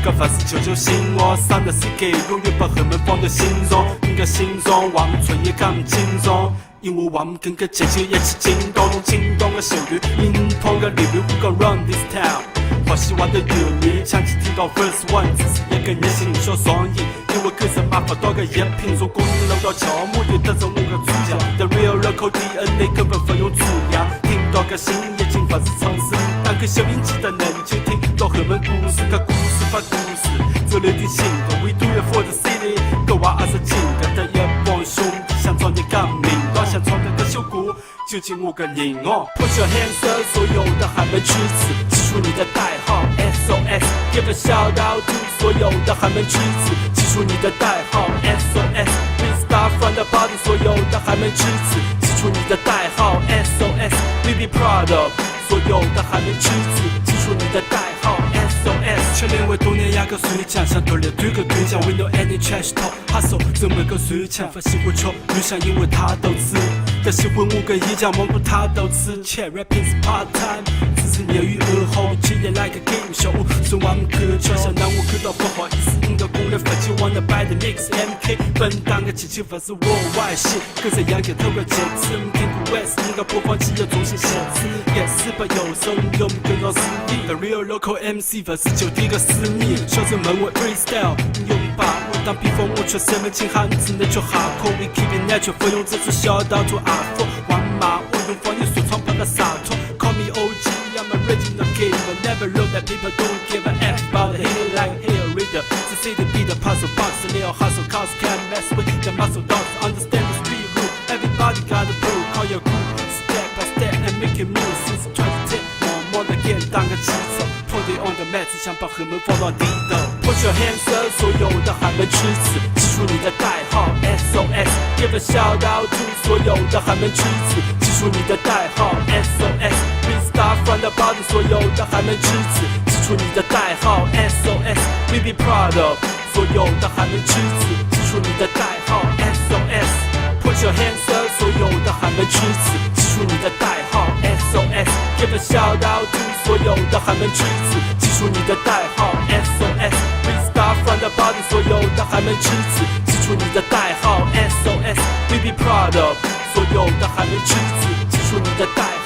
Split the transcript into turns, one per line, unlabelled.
个法师救救醒我，上的 CK 永远把黑门放在心中，应该心中，我们村也看不轻松。因为我们跟个节奏一起惊动，惊动个旋律，引通个律律 ，We gon' run this town。好希望的乐迷，强气听到 First One， 只是一个人心小双眼，因为狗是麻烦到个一品，如果你漏到敲木就得着我个主将。The real local DNA 根本不用猪养，听到个心已经不是常识，但可小音记得能就听到后门故事，个故事把故事，这里的性格 ，We do it for the city， 狗娃20斤个的一帮兄弟想创点革命，到想创造个效果。究竟我个人哦 ，Put your hands up， 所有的寒门曲子，记住你的代号 SOS，Give a shout out to 所有的寒门曲子，记住你的代号 SOS，We start from the bottom， 所有的寒门曲子，记住你的代号 SOS，We be proud of 所有的寒门曲子，记住你的代号 SOS。全因为多年压个水枪，想锻炼对个对象 ，We no any trash talk， hustle 这么个水枪，不喜欢吃，女想因为他都吃。但喜欢我个一家蘑菇他都吃，且 rapping 是 part time， 只是业余爱好，企业 like a game show， 所以我们可瞧想让我看到不好意思，应该攻略发起 wanna buy the next MK， 本当个机器不是我外线，跟着杨给透个节制，听过 West 应该播放器要重新限制，也是不有声有跟到实力 ，The real local MC 不是就第个私密，小人们我 freestyle， 用把握当比方，我却身份清汉子，那就哈口 ，We keep it natural， 不用这次小到做。玩马，我用方言说唱把它洒脱。Call me OG，I'm original gamer. Never know that people don't give a F about the hate like hair reader. 只 say they be the puzzle box, and they all hustle cause can't mess with the muscle dogs. Understand the street rule. Everybody got a rule. Call your crew, step by step and make it move. Since 2010，默默的给当个旗手。Put it on the mat， 只想把黑门放到地头。Put your hands up， 所有的寒门曲子，记住你的代号 SOS。Give a shout out to 所有的寒门曲子，记住你的代号 SOS。We start from the bottom， 所有的寒门曲子，记住你的代号 SOS。We be proud of 所有的寒门曲子，记住你的代号 SOS。Put your hands up， 所有的寒门曲子，记住你的代号 SOS。Give a shout out to 所有的寒门曲子，记住你的代号 SOS。We start from the bottom， 所有的寒门曲子，记住你的代号 SOS。We be proud of 所有的寒门曲子，记住你的代号。